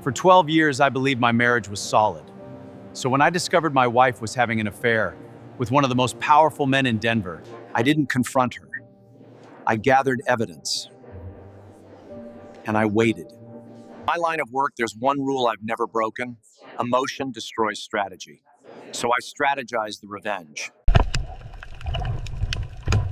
For 12 years, I believed my marriage was solid. So when I discovered my wife was having an affair with one of the most powerful men in Denver, I didn't confront her. I gathered evidence, and I waited. In my line of work, there's one rule I've never broken: emotion destroys strategy. So I strategized the revenge.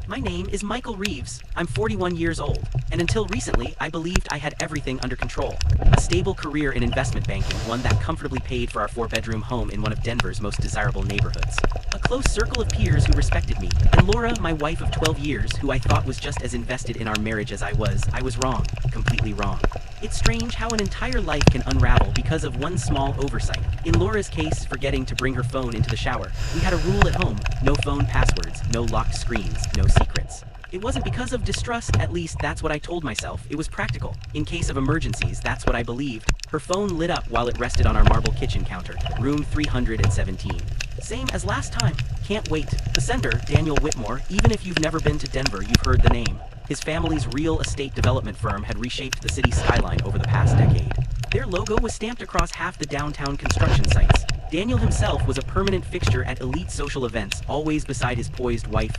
My name is Michael Reeves. I'm 41 years old, and until recently, I believed I had everything under control. A stable career in investment banking, one that comfortably paid for our 4-bedroom home in one of Denver's most desirable neighborhoods. A close circle of peers who respected me, and Laura, my wife of 12 years, who I thought was just as invested in our marriage as I was wrong, completely wrong. It's strange how an entire life can unravel because of one small oversight. In Laura's case, forgetting to bring her phone into the shower. We had a rule at home: no phone passwords, no locked screens, no secrets. It wasn't because of distrust, at least that's what I told myself. It was practical. In case of emergencies, that's what I believed. Her phone lit up while it rested on our marble kitchen counter, room 317. Same as last time. Can't wait. The sender, Daniel Whitmore, even if you've never been to Denver, you've heard the name. His family's real estate development firm had reshaped the city's skyline over the past decade. Their logo was stamped across half the downtown construction sites. Daniel himself was a permanent fixture at elite social events, always beside his poised wife,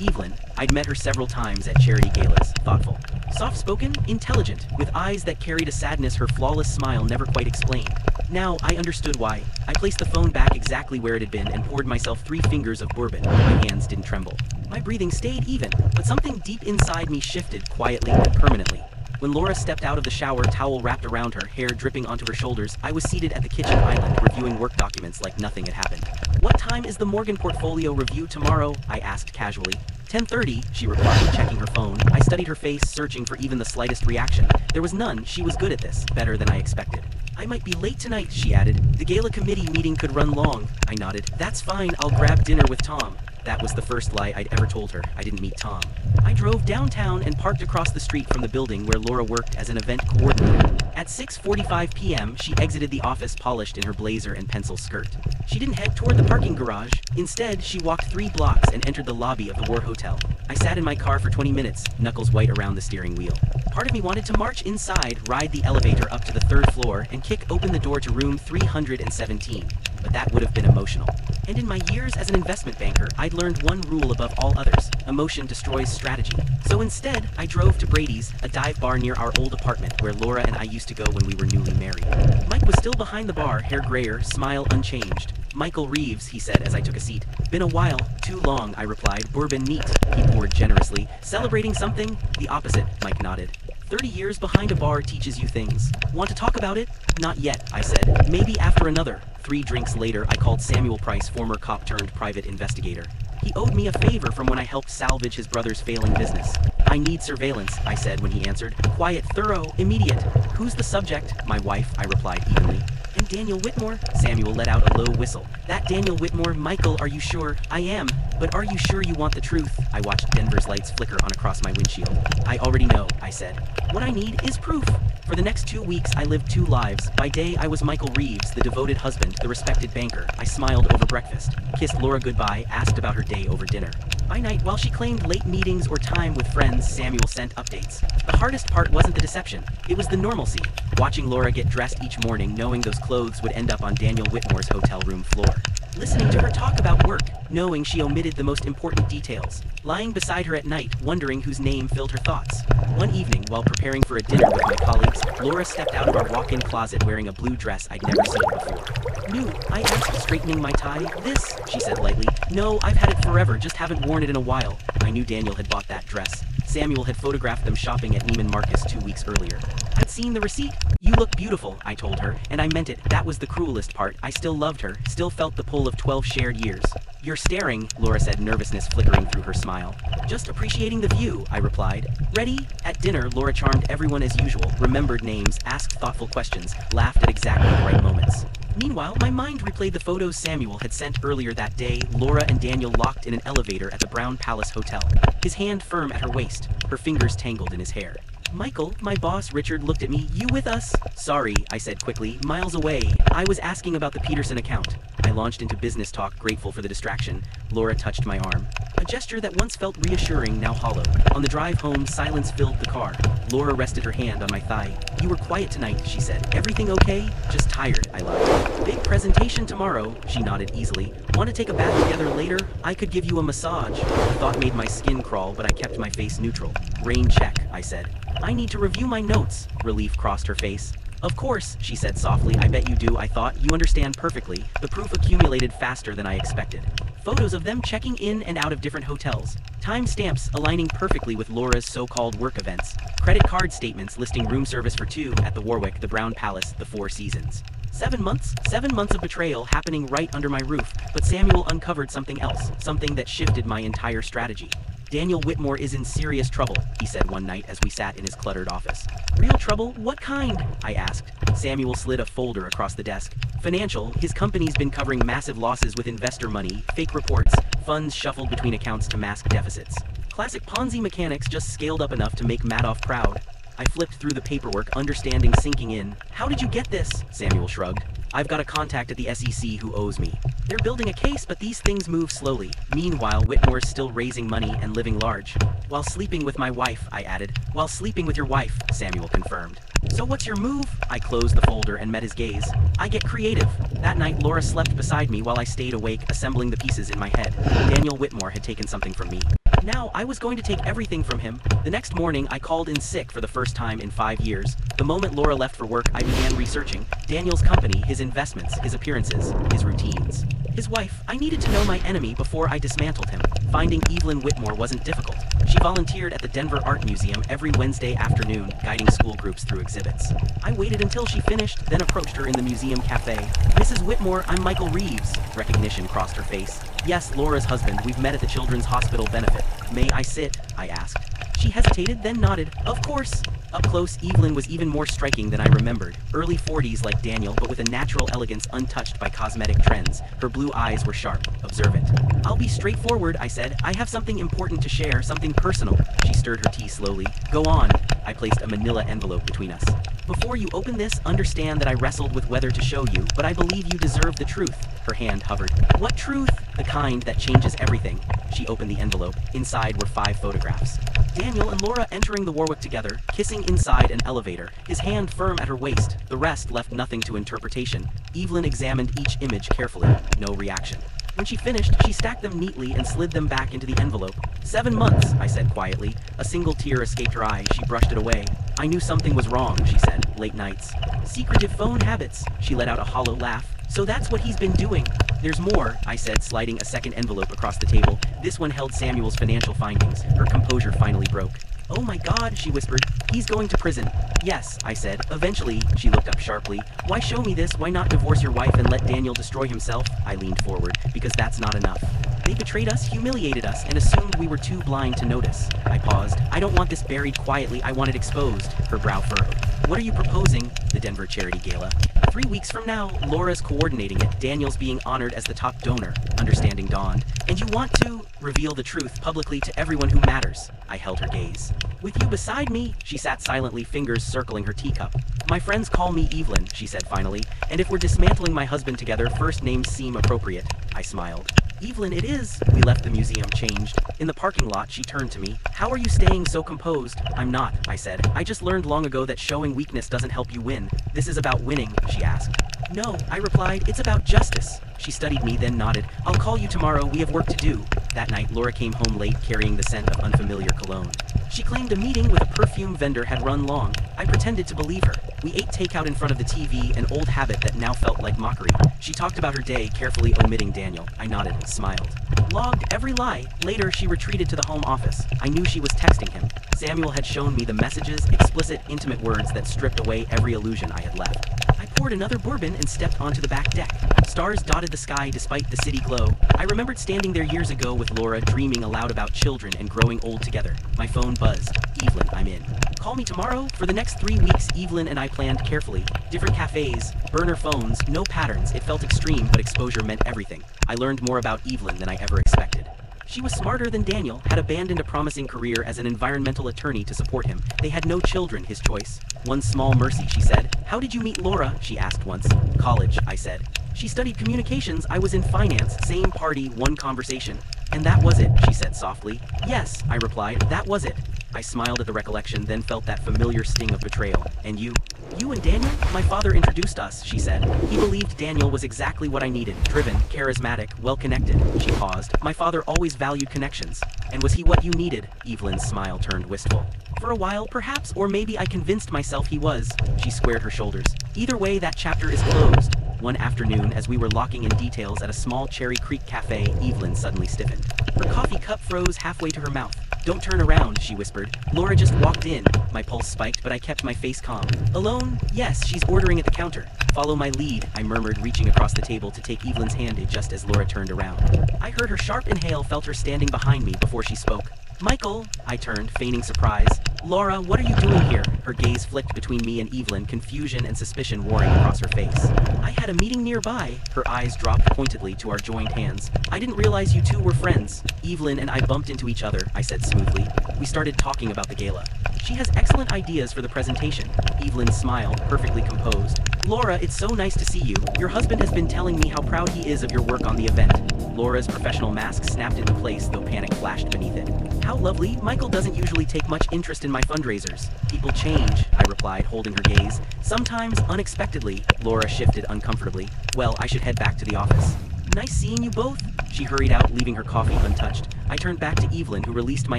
Evelyn. I'd met her several times at charity galas. Thoughtful, soft-spoken, intelligent, with eyes that carried a sadness her flawless smile never quite explained. Now, I understood why. I placed the phone back exactly where it had been and poured myself 3 fingers of bourbon. My hands didn't tremble. My breathing stayed even, but something deep inside me shifted quietly and permanently. When Laura stepped out of the shower, towel wrapped around her, hair dripping onto her shoulders, I was seated at the kitchen island, reviewing work documents like nothing had happened. "What time is the Morgan portfolio review tomorrow?" I asked casually. 10:30, she replied, checking her phone. I studied her face, searching for even the slightest reaction. There was none. She was good at this, better than I expected. "I might be late tonight," she added. "The gala committee meeting could run long." I nodded. "That's fine, I'll grab dinner with Tom." That was the first lie I'd ever told her. I didn't meet Tom. I drove downtown and parked across the street from the building where Laura worked as an event coordinator. At 6:45 p.m., she exited the office polished in her blazer and pencil skirt. She didn't head toward the parking garage. Instead, she walked 3 blocks and entered the lobby of the War Hotel. I sat in my car for 20 minutes, knuckles white around the steering wheel. Part of me wanted to march inside, ride the elevator up to the 3rd floor, and kick open the door to room 317. But that would have been emotional. And in my years as an investment banker, I'd learned one rule above all others: emotion destroys strategy. So instead, I drove to Brady's, a dive bar near our old apartment where Laura and I used to go when we were newly married. Mike was still behind the bar, hair grayer, smile unchanged. "Michael Reeves," he said as I took a seat. "Been a while. Too long," I replied. "Bourbon neat," he poured generously. "Celebrating something?" "The opposite," Mike nodded. 30 years behind a bar teaches you things. "Want to talk about it?" "Not yet," I said. "Maybe after another." 3 drinks later, I called Samuel Price, former cop turned private investigator. He owed me a favor from when I helped salvage his brother's failing business. "I need surveillance," I said when he answered. "Quiet, thorough, immediate." "Who's the subject?" "My wife," I replied evenly. "And Daniel Whitmore?" Samuel let out a low whistle. "That Daniel Whitmore? Michael, are you sure?" "I am. But are you sure you want the truth?" I watched Denver's lights flicker on across my windshield. "I already know," I said. "What I need is proof." For the next 2 weeks, I lived 2 lives. By day, I was Michael Reeves, the devoted husband, the respected banker. I smiled over breakfast, kissed Laura goodbye, asked about her day over dinner. By night, while she claimed late meetings or time with friends, Samuel sent updates. The hardest part wasn't the deception. It was the normalcy. Watching Laura get dressed each morning, knowing those clothes would end up on Daniel Whitmore's hotel room floor. Listening to her talk about work, knowing she omitted the most important details. Lying beside her at night, wondering whose name filled her thoughts. One evening, while preparing for a dinner with my colleagues, Laura stepped out of our walk-in closet wearing a blue dress I'd never seen before. "New?" I asked, straightening my tie. "This," she said lightly. "No, I've had it forever, just haven't worn it in a while." I knew Daniel had bought that dress. Samuel had photographed them shopping at Neiman Marcus 2 weeks earlier. I'd seen the receipt. "You look beautiful," I told her, and I meant it. That was the cruelest part. I still loved her, still felt the pull of 12 shared years. "You're staring," Laura said, nervousness flickering through her smile. "Just appreciating the view," I replied. "Ready?" At dinner, Laura charmed everyone as usual, remembered names, asked thoughtful questions, laughed at exactly the right moments. Meanwhile, my mind replayed the photos Samuel had sent earlier that day, Laura and Daniel locked in an elevator at the Brown Palace Hotel. His hand firm at her waist, her fingers tangled in his hair. "Michael," my boss Richard looked at me. "You with us?" "Sorry," I said quickly, "miles away. I was asking about the Peterson account." I launched into business talk, grateful for the distraction. Laura touched my arm. A gesture that once felt reassuring, now hollow. On the drive home, silence filled the car. Laura rested her hand on my thigh. "You were quiet tonight," she said. "Everything okay?" "Just tired," I lied. "Big presentation tomorrow," she nodded easily. "Want to take a bath together later? I could give you a massage." The thought made my skin crawl, but I kept my face neutral. "Rain check," I said. "I need to review my notes." Relief crossed her face. "Of course," she said softly. "I bet you do," I thought. "You understand perfectly." The proof accumulated faster than I expected. Photos of them checking in and out of different hotels. Timestamps aligning perfectly with Laura's so-called work events. Credit card statements listing room service for 2 at the Warwick, the Brown Palace, the Four Seasons. 7 months? 7 months of betrayal happening right under my roof. But Samuel uncovered something else, something that shifted my entire strategy. "Daniel Whitmore is in serious trouble," he said one night as we sat in his cluttered office. "Real trouble? What kind?" I asked. Samuel slid a folder across the desk. "Financial, his company's been covering massive losses with investor money, fake reports, funds shuffled between accounts to mask deficits. Classic Ponzi mechanics, just scaled up enough to make Madoff proud." I flipped through the paperwork, understanding sinking in. "How did you get this?" Samuel shrugged. "I've got a contact at the SEC who owes me. They're building a case, but these things move slowly." Meanwhile, Whitmore's still raising money and living large. "While sleeping with my wife," I added. "While sleeping with your wife," Samuel confirmed. "So what's your move?" I closed the folder and met his gaze. "I get creative." That night, Laura slept beside me while I stayed awake, assembling the pieces in my head. Daniel Whitmore had taken something from me. Now, I was going to take everything from him. The next morning, I called in sick for the first time in 5 years. The moment Laura left for work, I began researching Daniel's company, his investments, his appearances, his routines. His wife. I needed to know my enemy before I dismantled him. Finding Evelyn Whitmore wasn't difficult. She volunteered at the Denver Art Museum every Wednesday afternoon, guiding school groups through exhibits. I waited until she finished, then approached her in the museum cafe. "Mrs. Whitmore, I'm Michael Reeves." Recognition crossed her face. "Yes, Laura's husband. We've met at the Children's Hospital benefit." "May I sit?" I asked. She hesitated, then nodded. "Of course." Up close, Evelyn was even more striking than I remembered. Early 40s like Daniel, but with a natural elegance untouched by cosmetic trends. Her blue eyes were sharp, observant. "I'll be straightforward," I said. "I have something important to share, something personal." She stirred her tea slowly. "Go on." I placed a manila envelope between us. "Before you open this, understand that I wrestled with whether to show you, but I believe you deserve the truth." Her hand hovered. "What truth?" "The kind that changes everything." She opened the envelope. Inside were 5 photographs. Daniel and Laura entering the Warwick together, kissing inside an elevator, his hand firm at her waist. The rest left nothing to interpretation. Evelyn examined each image carefully. No reaction. When she finished, she stacked them neatly and slid them back into the envelope. 7 months, I said quietly. A single tear escaped her eye. She brushed it away. "I knew something was wrong," she said. "Late nights. Secretive phone habits." She let out a hollow laugh. "So that's what he's been doing." "There's more," I said, sliding a second envelope across the table. This one held Samuel's financial findings. Her composure finally broke. "Oh my God," she whispered. "He's going to prison." "Yes," I said. "Eventually." She looked up sharply. "Why show me this? Why not divorce your wife and let Daniel destroy himself?" I leaned forward. "Because that's not enough. They betrayed us, humiliated us, and assumed we were too blind to notice." I paused. "I don't want this buried quietly. I want it exposed." Her brow furrowed. "What are you proposing?" "The Denver Charity Gala. 3 weeks from now, Laura's coordinating it. Daniel's being honored as the top donor." Understanding dawned. "And you want to reveal the truth publicly to everyone who matters." I held her gaze. "With you beside me." She sat silently, fingers circling her teacup. "My friends call me Evelyn," she said finally. "And if we're dismantling my husband together, first names seem appropriate." I smiled. "Evelyn, it is." We left the museum changed. In the parking lot, she turned to me. "How are you staying so composed?" "I'm not," I said. "I just learned long ago that showing weakness doesn't help you win." "This is about winning," she asked. "No," I replied. "It's about justice." She studied me, then nodded. "I'll call you tomorrow. We have work to do." That night, Laura came home late, carrying the scent of unfamiliar cologne. She claimed a meeting with a perfume vendor had run long. I pretended to believe her. We ate takeout in front of the TV, an old habit that now felt like mockery. She talked about her day, carefully omitting Daniel. I nodded, smiled. Logged every lie. Later, she retreated to the home office. I knew she was texting him. Samuel had shown me the messages, explicit, intimate words that stripped away every illusion I had left. I poured another bourbon and stepped onto the back deck. Stars dotted the sky despite the city glow. I remembered standing there years ago with Laura, dreaming aloud about children and growing old together. My phone buzzed. "Evelyn, I'm in. Call me tomorrow?" For the next 3 weeks, Evelyn and I planned carefully. Different cafes, burner phones, no patterns. It felt extreme, but exposure meant everything. I learned more about Evelyn than I ever expected. She was smarter than Daniel, had abandoned a promising career as an environmental attorney to support him. They had no children, his choice. "One small mercy," she said. "How did you meet Laura?" she asked once. "College," I said. She studied communications, I was in finance, same party, one conversation. And that was it, she said softly. Yes, I replied, that was it. I smiled at the recollection, then felt that familiar sting of betrayal. And you? You and Daniel? My father introduced us, she said. He believed Daniel was exactly what I needed. Driven, charismatic, well-connected. She paused. My father always valued connections. And was he what you needed? Evelyn's smile turned wistful. For a while, perhaps, or maybe I convinced myself he was. She squared her shoulders. Either way, that chapter is closed. One afternoon, as we were locking in details at a small Cherry Creek cafe, Evelyn suddenly stiffened. Her coffee cup froze halfway to her mouth. Don't turn around, she whispered. Laura just walked in. My pulse spiked, but I kept my face calm. Alone? Yes, she's ordering at the counter. Follow my lead, I murmured, reaching across the table to take Evelyn's hand just as Laura turned around. I heard her sharp inhale, felt her standing behind me before she spoke. Michael, I turned, feigning surprise. Laura, what are you doing here? Her gaze flicked between me and Evelyn, confusion and suspicion warring across her face. I had a meeting nearby. Her eyes dropped pointedly to our joined hands. I didn't realize you two were friends. Evelyn and I bumped into each other, I said smoothly. We started talking about the gala. She has excellent ideas for the presentation. Evelyn smiled, perfectly composed. Laura, it's so nice to see you. Your husband has been telling me how proud he is of your work on the event. Laura's professional mask snapped into place, though panic flashed beneath it. How lovely. Michael doesn't usually take much interest in my fundraisers. People change, I replied, holding her gaze. Sometimes unexpectedly. Laura shifted uncomfortably. Well, I should head back to the office. Nice seeing you both. She hurried out, leaving her coffee untouched. I turned back to Evelyn, who released my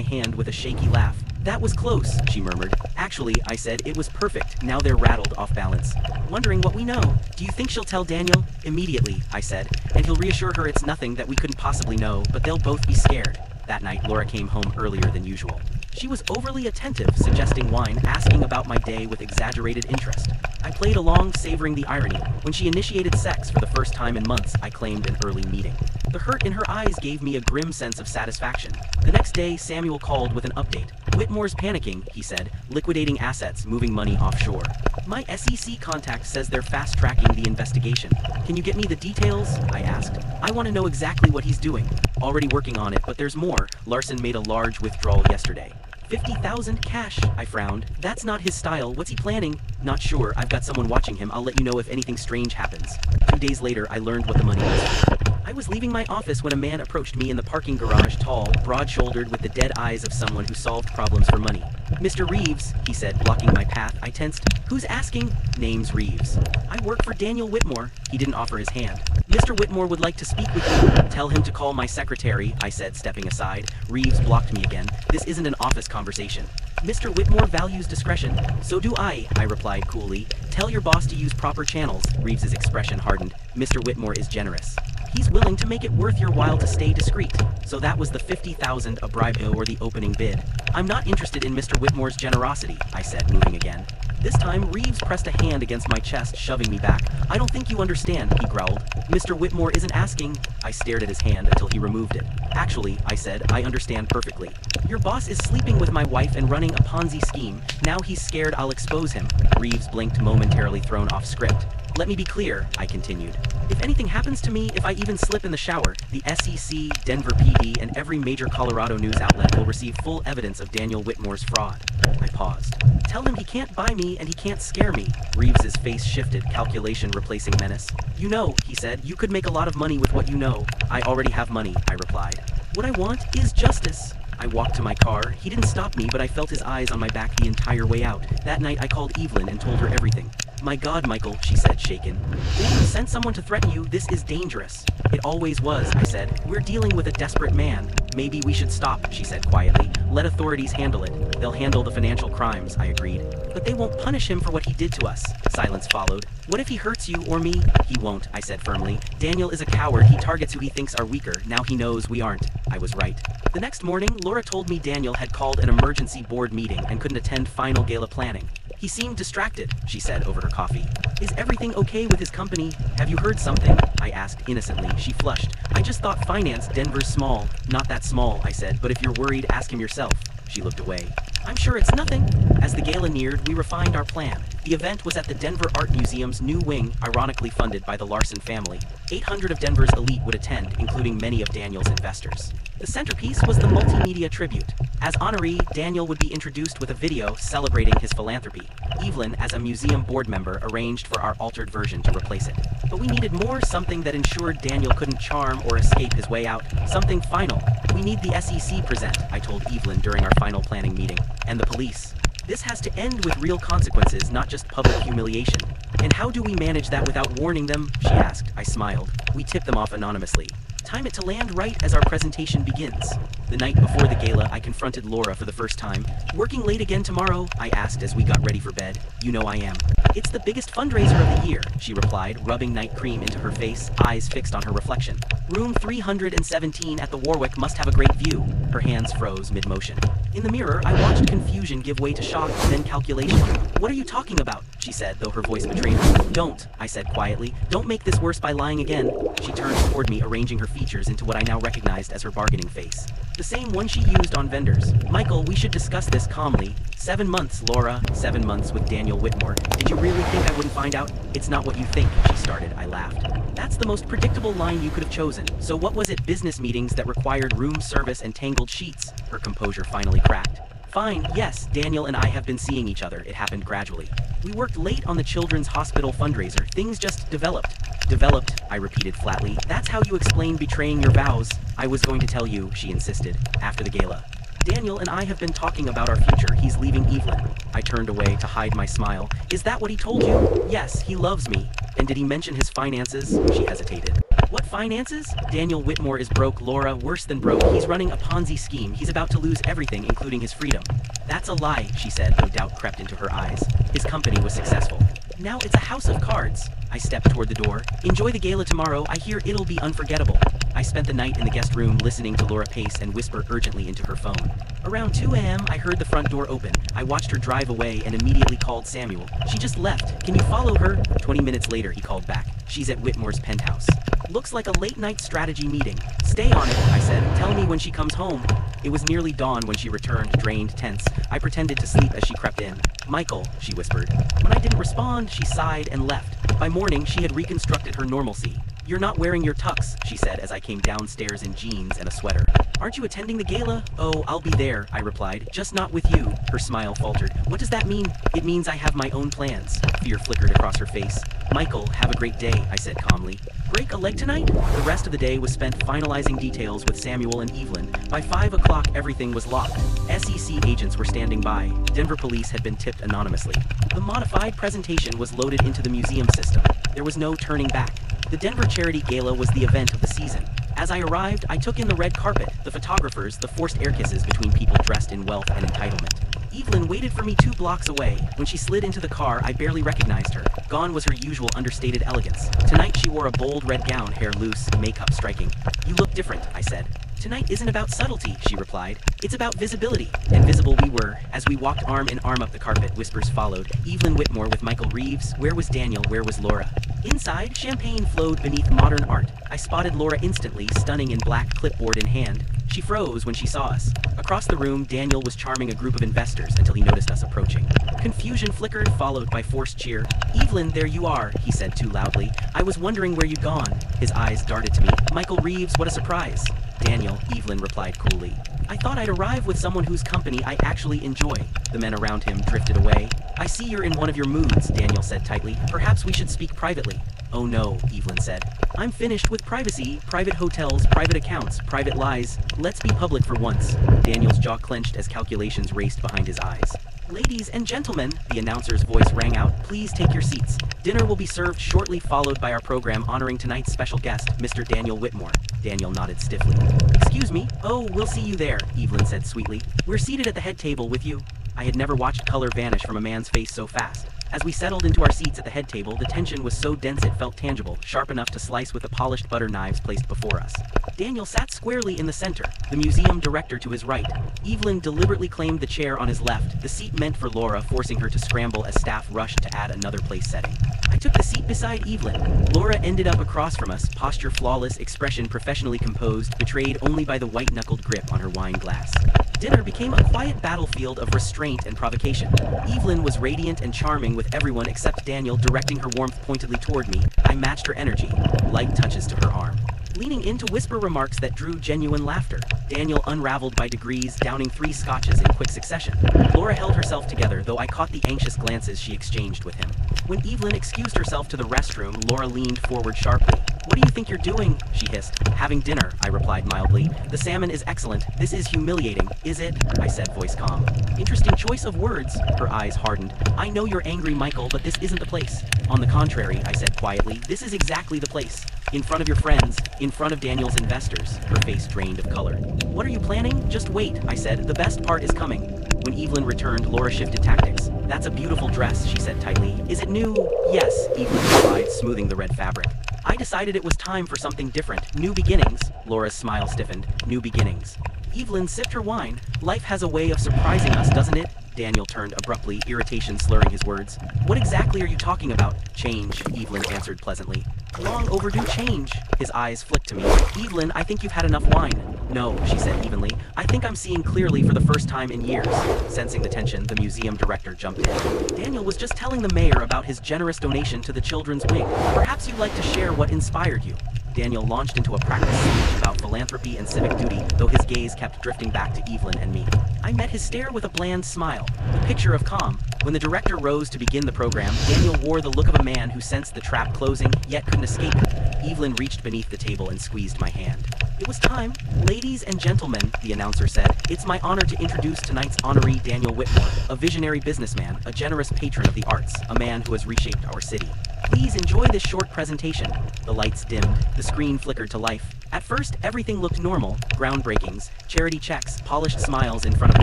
hand with a shaky laugh. That was close, she murmured. Actually, I said, it was perfect. Now they're rattled, off balance. Wondering what we know. Do you think she'll tell Daniel? Immediately, I said. And he'll reassure her it's nothing that we couldn't possibly know, but they'll both be scared. That night, Laura came home earlier than usual. She was overly attentive, suggesting wine, asking about my day with exaggerated interest. I played along, savoring the irony. When she initiated sex for the first time in months, I claimed an early meeting. The hurt in her eyes gave me a grim sense of satisfaction. The next day, Samuel called with an update. Whitmore's panicking, he said, liquidating assets, moving money offshore. My SEC contact says they're fast-tracking the investigation. Can you get me the details? I asked. I want to know exactly what he's doing. Already working on it, but there's more. Larson made a large withdrawal yesterday. 50,000 cash, I frowned. That's not his style. What's he planning? Not sure. I've got someone watching him. I'll let you know if anything strange happens. 2 days later, I learned what the money was. I was leaving my office when a man approached me in the parking garage, tall, broad-shouldered, with the dead eyes of someone who solved problems for money. Mr. Reeves, he said, blocking my path. I tensed. Who's asking? Name's Reeves. I work for Daniel Whitmore. He didn't offer his hand. Mr. Whitmore would like to speak with you. Tell him to call my secretary, I said, stepping aside. Reeves blocked me again. This isn't an office conversation. Mr. Whitmore values discretion. So do I replied coolly. Tell your boss to use proper channels. Reeves's expression hardened. Mr. Whitmore is generous. He's willing to make it worth your while to stay discreet. So that was the 50,000, a bribe or the opening bid. I'm not interested in Mr. Whitmore's generosity, I said, moving again. This time, Reeves pressed a hand against my chest, shoving me back. I don't think you understand, he growled. Mr. Whitmore isn't asking. I stared at his hand until he removed it. Actually, I said, I understand perfectly. Your boss is sleeping with my wife and running a Ponzi scheme. Now he's scared I'll expose him. Reeves blinked, momentarily thrown off script. Let me be clear, I continued. If anything happens to me, if I even slip in the shower, the SEC, Denver PD, and every major Colorado news outlet will receive full evidence of Daniel Whitmore's fraud. I paused. Tell him he can't buy me and he can't scare me. Reeves's face shifted, calculation replacing menace. You know, he said, you could make a lot of money with what you know. I already have money, I replied. What I want is justice. I walked to my car. He didn't stop me, but I felt his eyes on my back the entire way out. That night, I called Evelyn and told her everything. My God, Michael, she said, shaken. Daniel sent someone to threaten you. This is dangerous. It always was, I said. We're dealing with a desperate man. Maybe we should stop, she said quietly. Let authorities handle it. They'll handle the financial crimes, I agreed. But they won't punish him for what he did to us. Silence followed. What if he hurts you or me? He won't, I said firmly. Daniel is a coward. He targets who he thinks are weaker. Now he knows we aren't. I was right. The next morning, Laura told me Daniel had called an emergency board meeting and couldn't attend final gala planning. He seemed distracted, she said over her coffee. Is everything okay with his company? Have you heard something? I asked innocently. She flushed. I just thought finance, Denver's small. Not that small, I said, but if you're worried, ask him yourself. She looked away. I'm sure it's nothing. As the gala neared, we refined our plan. The event was at the Denver Art Museum's new wing, ironically funded by the Larson family. 800 of Denver's elite would attend, including many of Daniel's investors. The centerpiece was the multimedia tribute. As honoree, Daniel would be introduced with a video celebrating his philanthropy. Evelyn, as a museum board member, arranged for our altered version to replace it. But we needed more, something that ensured Daniel couldn't charm or escape his way out. Something final. We need the SEC present, I told Evelyn during our final planning meeting. And the police. This has to end with real consequences, not just public humiliation. And how do we manage that without warning them? She asked. I smiled. We tip them off anonymously. Time it to land right as our presentation begins. The night before the gala, I confronted Laura for the first time. Working late again tomorrow? I asked as we got ready for bed. You know I am. It's the biggest fundraiser of the year, she replied, rubbing night cream into her face, eyes fixed on her reflection. Room 317 at the Warwick must have a great view. Her hands froze mid-motion. In the mirror, I watched confusion give way to shock, then calculation. What are you talking about? She said, though her voice betrayed her. Don't, I said quietly. Don't make this worse by lying again. She turned toward me, arranging her features into what I now recognized as her bargaining face. The same one she used on vendors. Michael, we should discuss this calmly. 7 months, Laura. 7 months with Daniel Whitmore. Did you really think I wouldn't find out? It's not what you think, she started. I laughed. That's the most predictable line you could have chosen. So what was it? Business meetings that required room service and tangled sheets? Her composure finally cracked. Fine, yes, Daniel and I have been seeing each other. It happened gradually. We worked late on the Children's Hospital fundraiser. Things just developed. Developed, I repeated flatly. That's how you explain betraying your vows. I was going to tell you, she insisted, after the gala. Daniel and I have been talking about our future. He's leaving Evelyn. I turned away to hide my smile. Is that what he told you? Yes, he loves me. And did he mention his finances? She hesitated. What finances? Daniel Whitmore is broke, Laura, worse than broke. He's running a Ponzi scheme. He's about to lose everything, including his freedom. That's a lie, she said, though doubt crept into her eyes. His company was successful. Now it's a house of cards. I stepped toward the door. Enjoy the gala tomorrow. I hear it'll be unforgettable. I spent the night in the guest room listening to Laura pace and whisper urgently into her phone. Around 2 a.m., I heard the front door open. I watched her drive away and immediately called Samuel. She just left. Can you follow her? 20 minutes later, he called back. She's at Whitmore's penthouse. Looks like a late-night strategy meeting. Stay on it, I said. Tell me when she comes home. It was nearly dawn when she returned, drained, tense. I pretended to sleep as she crept in. Michael, she whispered. When I didn't respond, she sighed and left. By morning, she had reconstructed her normalcy. You're not wearing your tux, she said as I came downstairs in jeans and a sweater. Aren't you attending the gala? Oh, I'll be there, I replied. Just not with you. Her smile faltered. What does that mean? It means I have my own plans. Fear flickered across her face. Michael, have a great day, I said calmly. Break a leg tonight? The rest of the day was spent finalizing details with Samuel and Evelyn. By 5 o'clock, everything was locked. SEC agents were standing by. Denver police had been tipped anonymously. The modified presentation was loaded into the museum system. There was no turning back. The Denver Charity Gala was the event of the season. As I arrived, I took in the red carpet, the photographers, the forced air kisses between people dressed in wealth and entitlement. Evelyn waited for me 2 blocks away. When she slid into the car, I barely recognized her. Gone was her usual understated elegance. Tonight she wore a bold red gown, hair loose, makeup striking. You look different, I said. Tonight isn't about subtlety, she replied. It's about visibility. And visible we were. As we walked arm in arm up the carpet, whispers followed. Evelyn Whitmore with Michael Reeves. Where was Daniel? Where was Laura? Inside, champagne flowed beneath modern art. I spotted Laura instantly, stunning in black, clipboard in hand. She froze when she saw us. Across the room, Daniel was charming a group of investors until he noticed us approaching. Confusion flickered, followed by forced cheer. Evelyn, there you are, he said too loudly. I was wondering where you'd gone. His eyes darted to me. Michael Reeves, what a surprise. Daniel, Evelyn replied coolly. I thought I'd arrive with someone whose company I actually enjoy. The men around him drifted away. I see you're in one of your moods, Daniel said tightly. Perhaps we should speak privately. Oh no, Evelyn said. I'm finished with privacy, private hotels, private accounts, private lies. Let's be public for once. Daniel's jaw clenched as calculations raced behind his eyes. Ladies and gentlemen, the announcer's voice rang out, please take your seats. Dinner will be served shortly, followed by our program honoring tonight's special guest, Mr. Daniel Whitmore. Daniel nodded stiffly. Excuse me? Oh, we'll see you there, Evelyn said sweetly. We're seated at the head table with you. I had never watched color vanish from a man's face so fast. As we settled into our seats at the head table, the tension was so dense it felt tangible, sharp enough to slice with the polished butter knives placed before us. Daniel sat squarely in the center, the museum director to his right. Evelyn deliberately claimed the chair on his left, the seat meant for Laura, forcing her to scramble as staff rushed to add another place setting. I took the seat beside Evelyn. Laura ended up across from us, posture flawless, expression professionally composed, betrayed only by the white-knuckled grip on her wine glass. Dinner became a quiet battlefield of restraint and provocation. Evelyn was radiant and charming with everyone except Daniel, directing her warmth pointedly toward me. I matched her energy, light touches to her arm, leaning in to whisper remarks that drew genuine laughter. Daniel unraveled by degrees, downing 3 scotches in quick succession. Laura held herself together, though I caught the anxious glances she exchanged with him. When Evelyn excused herself to the restroom, Laura leaned forward sharply. "What do you think you're doing?" she hissed. "Having dinner," I replied mildly. "The salmon is excellent. This is humiliating, is it?" I said, voice calm. "Interesting choice of words." Her eyes hardened. "I know you're angry, Michael, but this isn't the place." "On the contrary," I said quietly, "this is exactly the place. In front of your friends, in front of Daniel's investors." Her face drained of color. "What are you planning? Just wait," I said. "The best part is coming." When Evelyn returned, Laura shifted tactics. "That's a beautiful dress," she said tightly. "Is it new?" "Yes," Evelyn replied, smoothing the red fabric. "I decided it was time for something different. New beginnings." Laura's smile stiffened. "New beginnings." Evelyn sipped her wine. "Life has a way of surprising us, doesn't it?" Daniel turned abruptly, irritation slurring his words. "What exactly are you talking about?" "Change," Evelyn answered pleasantly. "Long overdue change." His eyes flicked to me. "Evelyn, I think you've had enough wine." "No," she said evenly. "I think I'm seeing clearly for the first time in years." Sensing the tension, the museum director jumped in. "Daniel was just telling the mayor about his generous donation to the children's wing. Perhaps you'd like to share what inspired you." Daniel launched into a practice speech about philanthropy and civic duty, though his gaze kept drifting back to Evelyn and me. I met his stare with a bland smile, a picture of calm. When the director rose to begin the program, Daniel wore the look of a man who sensed the trap closing, yet couldn't escape it. Evelyn reached beneath the table and squeezed my hand. "It was time. Ladies and gentlemen," the announcer said, "it's my honor to introduce tonight's honoree, Daniel Whitmore, a visionary businessman, a generous patron of the arts, a man who has reshaped our city. Please enjoy this short presentation." The lights dimmed, the screen flickered to life. At first, everything looked normal. Groundbreakings, charity checks, polished smiles in front of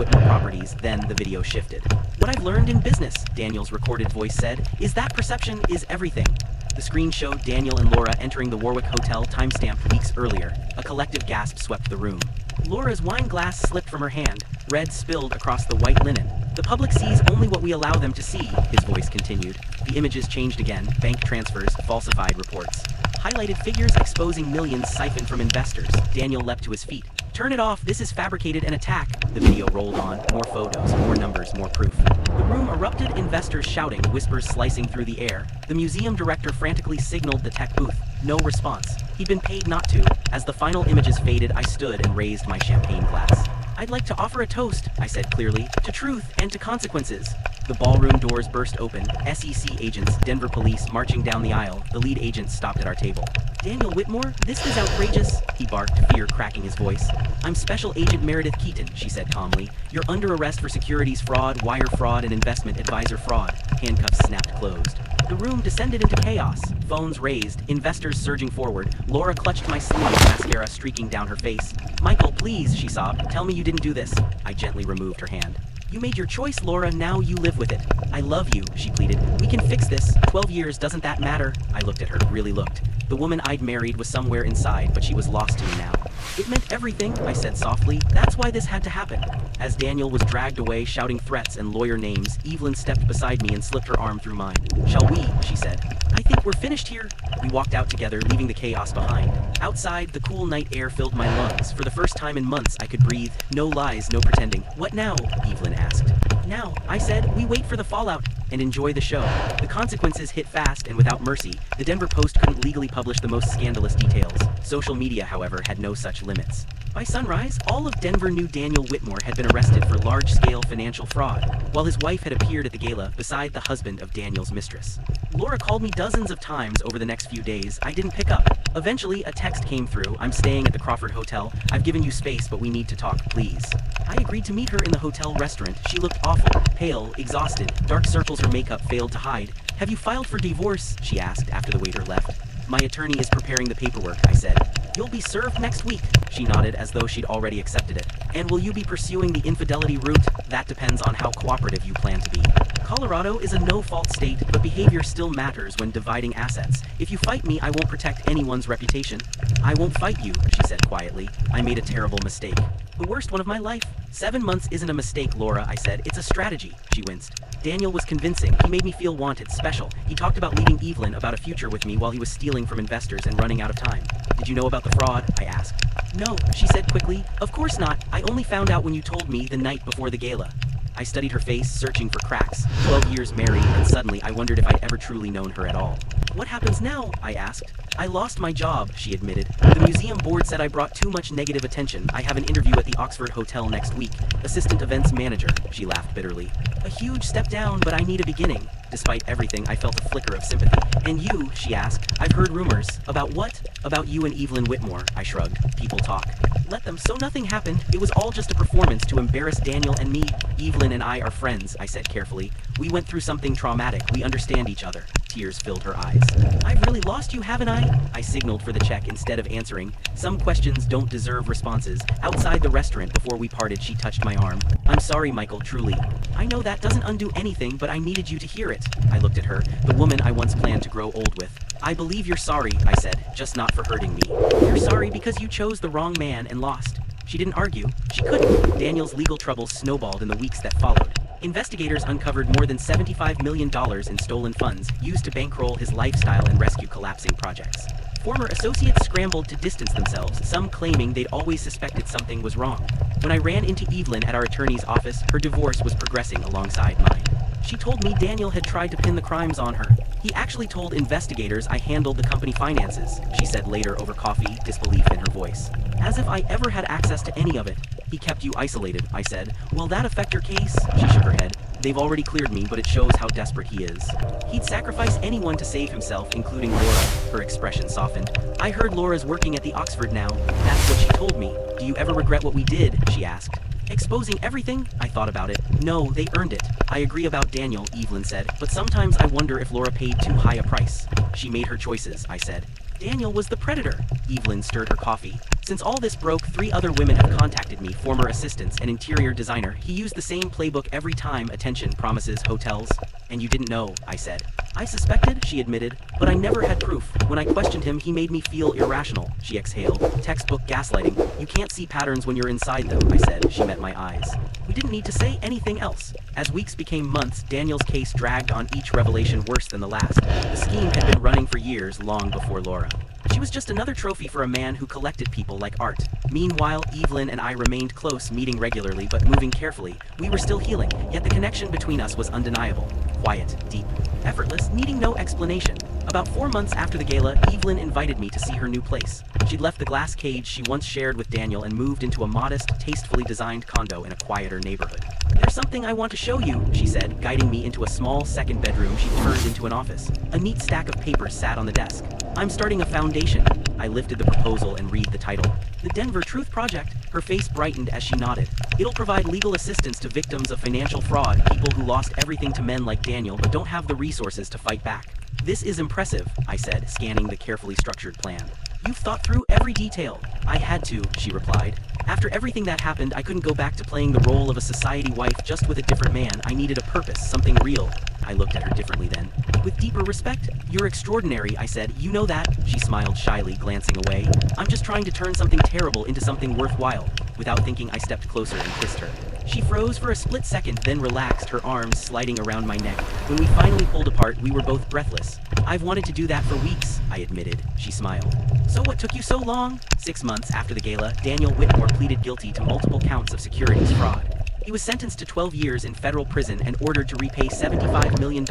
Whitmore Properties. Then the video shifted. "What I've learned in business," Daniel's recorded voice said, "is that perception is everything." The screen showed Daniel and Laura entering the Warwick Hotel, time-stamped weeks earlier. A collective gasp swept the room. Laura's wine glass slipped from her hand. Red spilled across the white linen. "The public sees only what we allow them to see," his voice continued. The images changed again. Bank transfers, falsified reports, highlighted figures exposing millions siphoned from investors. Daniel leapt to his feet. "Turn it off, this is fabricated, an attack." The video rolled on. More photos, more numbers, more proof. The room erupted, investors shouting, whispers slicing through the air. The museum director frantically signaled the tech booth. No response. He'd been paid not to. As the final images faded, I stood and raised my champagne glass. "I'd like to offer a toast," I said clearly, "to truth and to consequences." The ballroom doors burst open. SEC agents, Denver police marching down the aisle. The lead agent stopped at our table. "Daniel Whitmore, this is outrageous," he barked, fear cracking his voice. "I'm Special Agent Meredith Keaton," she said calmly. "You're under arrest for securities fraud, wire fraud, and investment advisor fraud." Handcuffs snapped closed. The room descended into chaos. Phones raised, investors surging forward. Laura clutched my sleeve, mascara streaking down her face. "Michael, please," she sobbed. "Tell me you didn't do this." I gently removed her hand. "You made your choice, Laura, now you live with it." "I love you," she pleaded. "We can fix this. 12 years, doesn't that matter?" I looked at her, really looked. The woman I'd married was somewhere inside, but she was lost to me now. "It meant everything," I said softly. "That's why this had to happen." As Daniel was dragged away, shouting threats and lawyer names, Evelyn stepped beside me and slipped her arm through mine. "Shall we?" she said. "I think we're finished here." We walked out together, leaving the chaos behind. Outside, the cool night air filled my lungs. For the first time in months, I could breathe. No lies, no pretending. "What now?" Evelyn asked. "Now," I said, "we wait for the fallout and enjoy the show." The consequences hit fast and without mercy. The Denver Post couldn't legally publish the most scandalous details. Social media, however, had no such limits. By sunrise, all of Denver knew Daniel Whitmore had been arrested for large-scale financial fraud, while his wife had appeared at the gala beside the husband of Daniel's mistress. Laura called me dozens of times over the next few days. I didn't pick up. Eventually, a text came through. "I'm staying at the Crawford Hotel. I've given you space, but we need to talk, please." I agreed to meet her in the hotel restaurant. She looked awful, pale, exhausted. Dark circles her makeup failed to hide. "Have you filed for divorce?" she asked after the waiter left. "My attorney is preparing the paperwork," I said. "You'll be served next week." She nodded as though she'd already accepted it. "And will you be pursuing the infidelity route?" "That depends on how cooperative you plan to be." Colorado is a no-fault state, but behavior still matters when dividing assets. "If you fight me, I won't protect anyone's reputation." "I won't fight you," she said quietly. "I made a terrible mistake." The worst one of my life. 7 months isn't a mistake, Laura, I said. It's a strategy, she winced. Daniel was convincing. He made me feel wanted, special. He talked about leaving Evelyn, about a future with me while he was stealing from investors and running out of time. Did you know about the fraud? I asked. No, she said quickly. Of course not. I only found out when you told me the night before the gala. I studied her face, searching for cracks. 12 years married, and suddenly I wondered if I'd ever truly known her at all. What happens now? I asked. I lost my job, she admitted. The museum board said I brought too much negative attention. I have an interview at the Oxford Hotel next week. Assistant events manager, she laughed bitterly. A huge step down, but I need a beginning. Despite everything, I felt a flicker of sympathy. And you, she asked. I've heard rumors. About what? About you and Evelyn Whitmore, I shrugged. People talk. Let them. So nothing happened. It was all just a performance to embarrass Daniel and me. Evelyn and I are friends, I said carefully. We went through something traumatic. We understand each other. Tears filled her eyes. I've really lost you, haven't I? I signaled for the check instead of answering. Some questions don't deserve responses. Outside the restaurant before we parted, she touched my arm. I'm sorry, Michael, truly. I know that doesn't undo anything, but I needed you to hear it. I looked at her, the woman I once planned to grow old with. I believe you're sorry, I said, just not for hurting me. You're sorry because you chose the wrong man and lost. She didn't argue. She couldn't. Daniel's legal troubles snowballed in the weeks that followed. Investigators uncovered more than $75 million in stolen funds used to bankroll his lifestyle and rescue collapsing projects. Former associates scrambled to distance themselves, some claiming they'd always suspected something was wrong. When I ran into Evelyn at our attorney's office, her divorce was progressing alongside mine. She told me Daniel had tried to pin the crimes on her. He actually told investigators I handled the company finances, she said later over coffee, disbelief in her voice. As if I ever had access to any of it. He kept you isolated, I said. Will that affect your case? She shook her head. They've already cleared me, but it shows how desperate he is. He'd sacrifice anyone to save himself, including Laura. Her expression softened. I heard Laura's working at the Oxford now. That's what she told me. Do you ever regret what we did? She asked. Exposing everything? I thought about it. No, they earned it. I agree about Daniel, Evelyn said, but sometimes I wonder if Laura paid too high a price. She made her choices, I said. Daniel was the predator. Evelyn stirred her coffee. Since all this broke, 3 other women have contacted me, former assistants, an interior designer. He used the same playbook every time. Attention, promises, hotels. And you didn't know, I said. I suspected, she admitted, but I never had proof. When I questioned him, he made me feel irrational, she exhaled. Textbook gaslighting. You can't see patterns when you're inside them, I said. She met my eyes. We didn't need to say anything else. As weeks became months, Daniel's case dragged on, each revelation worse than the last. The scheme had been running for years, long before Laura. She was just another trophy for a man who collected people like art. Meanwhile, Evelyn and I remained close, meeting regularly but moving carefully. We were still healing, yet the connection between us was undeniable. Quiet, deep, effortless, needing no explanation. About 4 months after the gala, Evelyn invited me to see her new place. She'd left the glass cage she once shared with Daniel and moved into a modest, tastefully designed condo in a quieter neighborhood. There's something I want to show you, she said, guiding me into a small second bedroom she turned into an office. A neat stack of papers sat on the desk. I'm starting a foundation. I lifted the proposal and read the title. The Denver Truth Project. Her face brightened as she nodded. It'll provide legal assistance to victims of financial fraud, people who lost everything to men like Daniel but don't have the resources to fight back. This is impressive, I said, scanning the carefully structured plan. You've thought through every detail. I had to, she replied. After everything that happened, I couldn't go back to playing the role of a society wife just with a different man. I needed a purpose, something real. I looked at her differently then. With deeper respect. You're extraordinary, I said. You know that? She smiled shyly, glancing away. I'm just trying to turn something terrible into something worthwhile. Without thinking, I stepped closer and kissed her. She froze for a split second, then relaxed, her arms sliding around my neck. When we finally pulled apart, we were both breathless. I've wanted to do that for weeks, I admitted. She smiled. So what took you so long? 6 months after the gala, Daniel Whitmore pleaded guilty to multiple counts of securities fraud. He was sentenced to 12 years in federal prison and ordered to repay $75 million,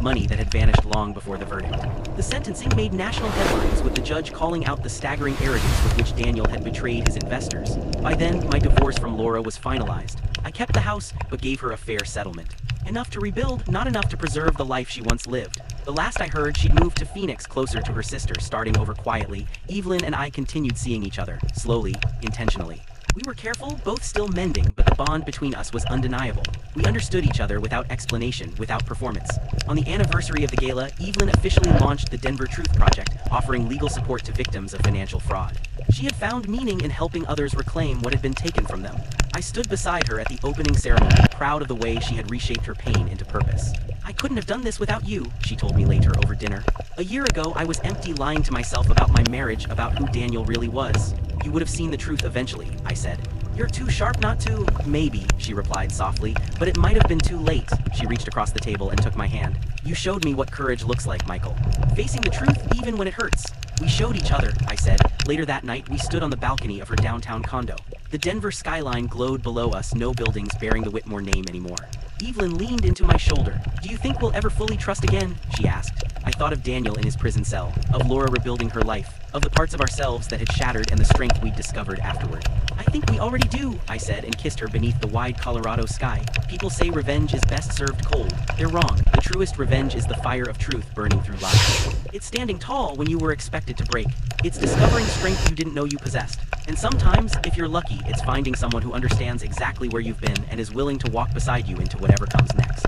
money that had vanished long before the verdict. The sentencing made national headlines, with the judge calling out the staggering arrogance with which Daniel had betrayed his investors. By then, my divorce from Laura was finalized. I kept the house, but gave her a fair settlement. Enough to rebuild, not enough to preserve the life she once lived. The last I heard, she'd moved to Phoenix, closer to her sister, starting over quietly. Evelyn and I continued seeing each other, slowly, intentionally. We were careful, both still mending, but the bond between us was undeniable. We understood each other without explanation, without performance. On the anniversary of the gala, Evelyn officially launched the Denver Truth Project, offering legal support to victims of financial fraud. She had found meaning in helping others reclaim what had been taken from them. I stood beside her at the opening ceremony, proud of the way she had reshaped her pain into purpose. I couldn't have done this without you, she told me later over dinner. A year ago, I was empty, lying to myself about my marriage, about who Daniel really was. You would have seen the truth eventually, I said. You're too sharp not to. Maybe, she replied softly, but it might have been too late. She reached across the table and took my hand. You showed me what courage looks like, Michael. Facing the truth even when it hurts. We showed each other, I said. Later that night, we stood on the balcony of her downtown condo. The Denver skyline glowed below us, no buildings bearing the Whitmore name anymore. Evelyn leaned into my shoulder. Do you think we'll ever fully trust again? She asked. I thought of Daniel in his prison cell, of Laura rebuilding her life, of the parts of ourselves that had shattered and the strength we'd discovered afterward. I think we already do, I said, and kissed her beneath the wide Colorado sky. People say revenge is best served cold. They're wrong. The truest revenge is the fire of truth burning through lies. It's standing tall when you were expected to break. It's discovering strength you didn't know you possessed. And sometimes, if you're lucky, it's finding someone who understands exactly where you've been and is willing to walk beside you into whatever comes next.